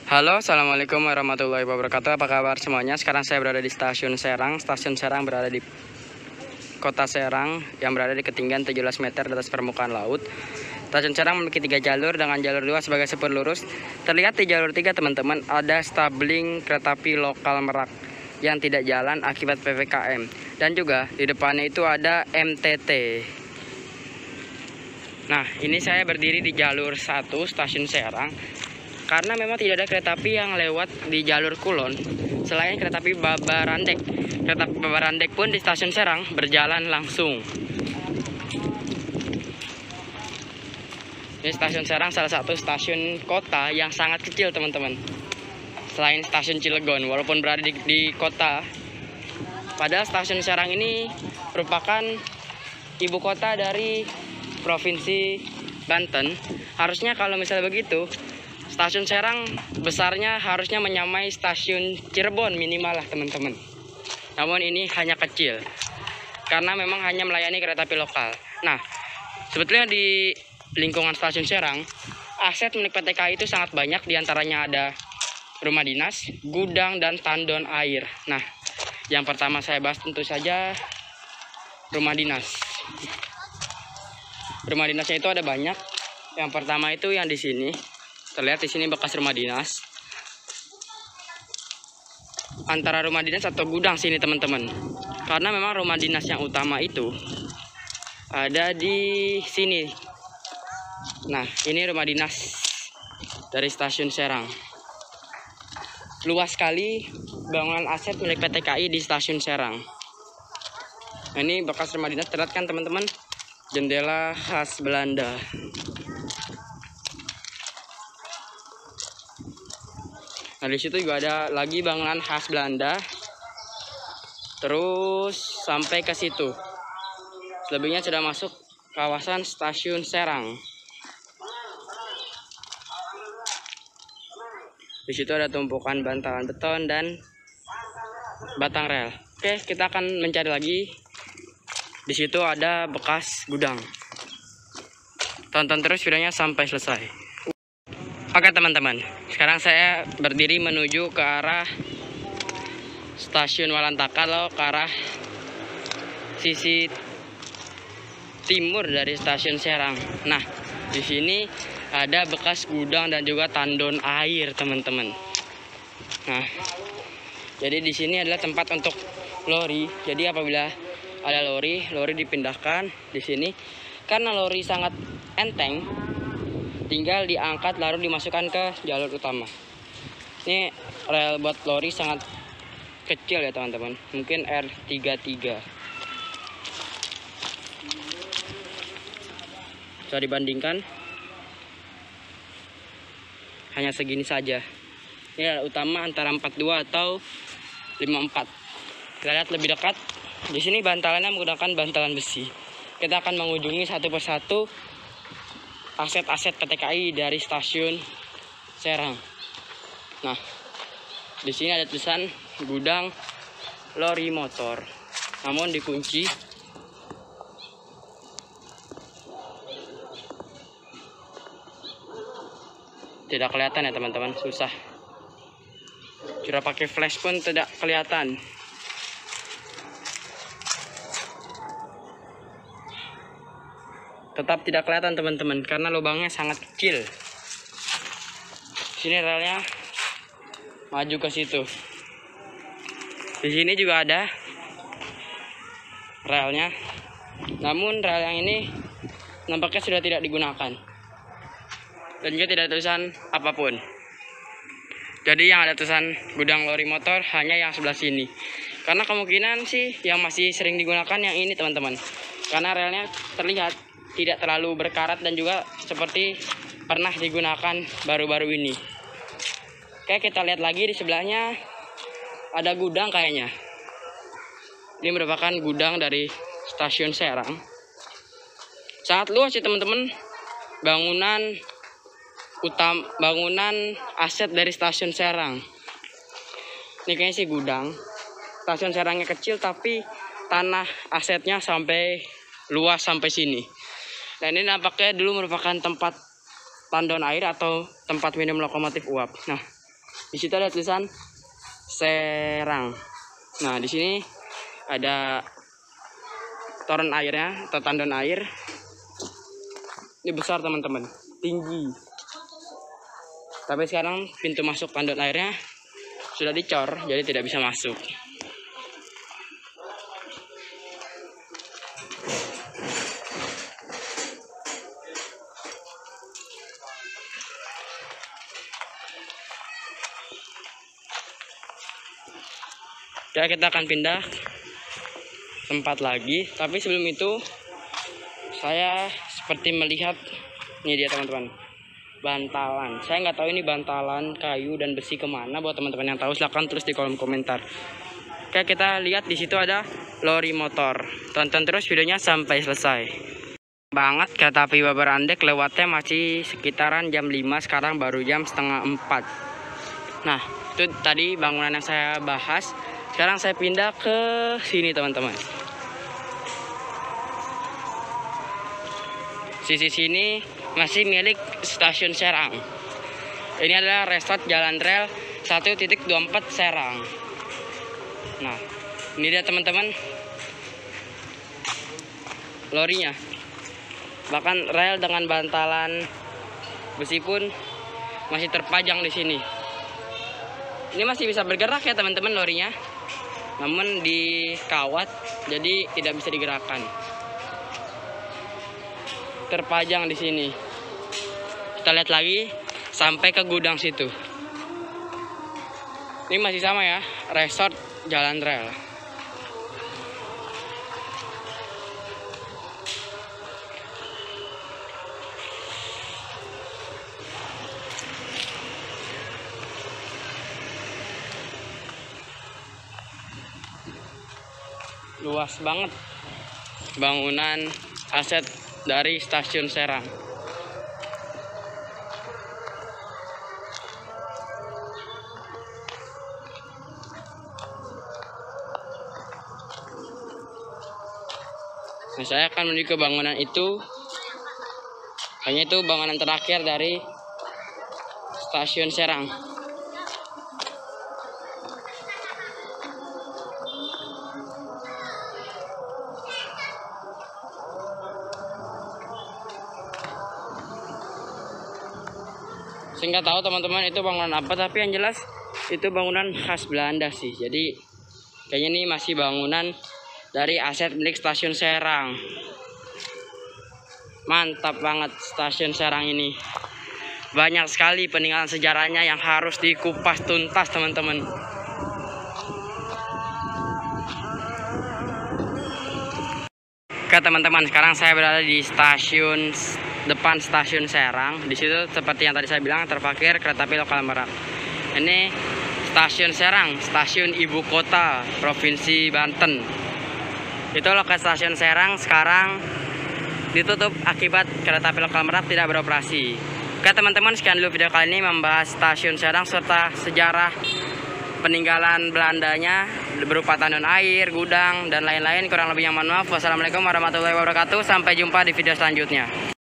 Halo, assalamualaikum warahmatullahi wabarakatuh. Apa kabar semuanya? Sekarang saya berada di Stasiun Serang. Stasiun Serang berada di Kota Serang yang berada di ketinggian 17 meter di atas permukaan laut. Stasiun Serang memiliki 3 jalur dengan jalur 2 sebagai sepur lurus. Terlihat di jalur 3 teman-teman ada stabling kereta api lokal Merak yang tidak jalan akibat PPKM. Dan juga di depannya itu ada MTT. Nah, ini saya berdiri di jalur 1 Stasiun Serang. Karena memang tidak ada kereta api yang lewat di jalur Kulon selain kereta api Babarandek. Kereta api Babarandek pun di Stasiun Serang berjalan langsung. Ini Stasiun Serang salah satu stasiun kota yang sangat kecil teman-teman. Selain Stasiun Cilegon, walaupun berada di kota, padahal Stasiun Serang ini merupakan ibu kota dari Provinsi Banten. Harusnya kalau misalnya begitu, Stasiun Serang besarnya harusnya menyamai Stasiun Cirebon minimal lah teman-teman. Namun ini hanya kecil karena memang hanya melayani kereta api lokal. Nah, sebetulnya di lingkungan Stasiun Serang, aset milik PT KAI itu sangat banyak. Diantaranya ada rumah dinas, gudang, dan tandon air. Nah, yang pertama saya bahas tentu saja rumah dinas. Rumah dinasnya itu ada banyak. Yang pertama itu yang di sini. Terlihat di sini bekas rumah dinas. Antara rumah dinas atau gudang sini teman-teman. Karena memang rumah dinas yang utama itu ada di sini. Nah, ini rumah dinas dari Stasiun Serang. Luas sekali bangunan aset milik PT KAI di Stasiun Serang. Nah, ini bekas rumah dinas, terlihat kan teman-teman? Jendela khas Belanda. Nah, di situ juga ada lagi bangunan khas Belanda. Terus sampai ke situ. Selebihnya sudah masuk kawasan Stasiun Serang. Di situ ada tumpukan bantalan beton dan batang rel. Oke, kita akan mencari lagi. Di situ ada bekas gudang. Tonton terus videonya sampai selesai. Oke teman-teman, sekarang saya berdiri menuju ke arah Stasiun Walantaka, loh, ke arah sisi timur dari Stasiun Serang. Nah, di sini ada bekas gudang dan juga tandon air teman-teman. Nah, jadi di sini adalah tempat untuk lori. Jadi apabila ada lori dipindahkan di sini karena lori sangat enteng. Tinggal diangkat lalu dimasukkan ke jalur utama. Ini rel buat lori sangat kecil ya teman-teman. Mungkin R33. Bisa dibandingkan. Hanya segini saja. Ini rel utama antara 42 atau 54. Kita lihat lebih dekat. Di sini bantalannya menggunakan bantalan besi. Kita akan mengunjungi satu persatu aset-aset PT KAI dari Stasiun Serang. Nah, di sini ada tulisan gudang lori motor, namun dikunci. Tidak kelihatan ya teman-teman, susah. Sudah pakai flash pun tidak kelihatan. Tetap tidak kelihatan teman-teman karena lubangnya sangat kecil. Sini relnya maju ke situ. Di sini juga ada relnya. Namun rel yang ini nampaknya sudah tidak digunakan. Dan juga tidak ada tulisan apapun. Jadi yang ada tulisan gudang lori motor hanya yang sebelah sini. Karena kemungkinan sih yang masih sering digunakan yang ini teman-teman. Karena relnya terlihat tidak terlalu berkarat dan juga seperti pernah digunakan baru-baru ini. Oke, kita lihat lagi di sebelahnya ada gudang kayaknya. Ini merupakan gudang dari Stasiun Serang. Sangat luas sih teman-teman. Bangunan aset dari Stasiun Serang. Ini kayaknya sih gudang. Stasiun Serangnya kecil tapi tanah asetnya sampai luas sampai sini. Dan ini nampaknya dulu merupakan tempat tandon air atau tempat minum lokomotif uap. Nah, Di situ ada tulisan Serang. Nah, di sini ada toren airnya atau tandon air. Ini besar teman-teman, tinggi. Tapi sekarang pintu masuk tandon airnya sudah dicor, jadi tidak bisa masuk. Ya, kita akan pindah tempat lagi, tapi sebelum itu saya seperti melihat ini dia teman-teman, bantalan. Saya nggak tahu ini bantalan kayu dan besi kemana. Buat teman-teman yang tahu silahkan tulis di kolom komentar. Oke, kita lihat di situ ada lori motor. Tonton terus videonya sampai selesai. Banget kereta api Babarandek lewatnya masih sekitaran jam 5, sekarang baru jam setengah 4. Nah, itu tadi bangunan yang saya bahas. Sekarang saya pindah ke sini teman-teman. Sisi sini masih milik stasiun Serang. Ini adalah resort jalan rel 1.24 Serang. Nah, ini dia teman-teman lorinya. Bahkan rel dengan bantalan besi pun masih terpajang di sini. Ini masih bisa bergerak ya teman-teman lorinya. Namun dikawat jadi tidak bisa digerakkan. Terpajang di sini. Kita lihat lagi sampai ke gudang situ. Ini masih sama ya, resort jalan rel. Luas banget bangunan aset dari stasiun Serang. Nah, saya akan menuju ke bangunan itu. Hanya itu bangunan terakhir dari stasiun Serang. Saya nggak tahu teman-teman itu bangunan apa, tapi yang jelas itu bangunan khas Belanda sih. Jadi kayaknya ini masih bangunan dari aset milik stasiun Serang. Mantap banget stasiun Serang ini. Banyak sekali peninggalan sejarahnya yang harus dikupas tuntas teman-teman. Oke teman-teman, sekarang saya berada di stasiun depan stasiun Serang. Di situ seperti yang tadi saya bilang terparkir kereta api lokal Merak. Ini stasiun Serang, stasiun ibu kota Provinsi Banten. Itu lokasi stasiun Serang sekarang ditutup akibat kereta api lokal Merak tidak beroperasi. Oke teman-teman, sekian dulu video kali ini membahas stasiun Serang serta sejarah peninggalan Belandanya berupa tandon air, gudang, dan lain-lain. Kurang lebihnya mohon maaf. Wassalamualaikum warahmatullahi wabarakatuh. Sampai jumpa di video selanjutnya.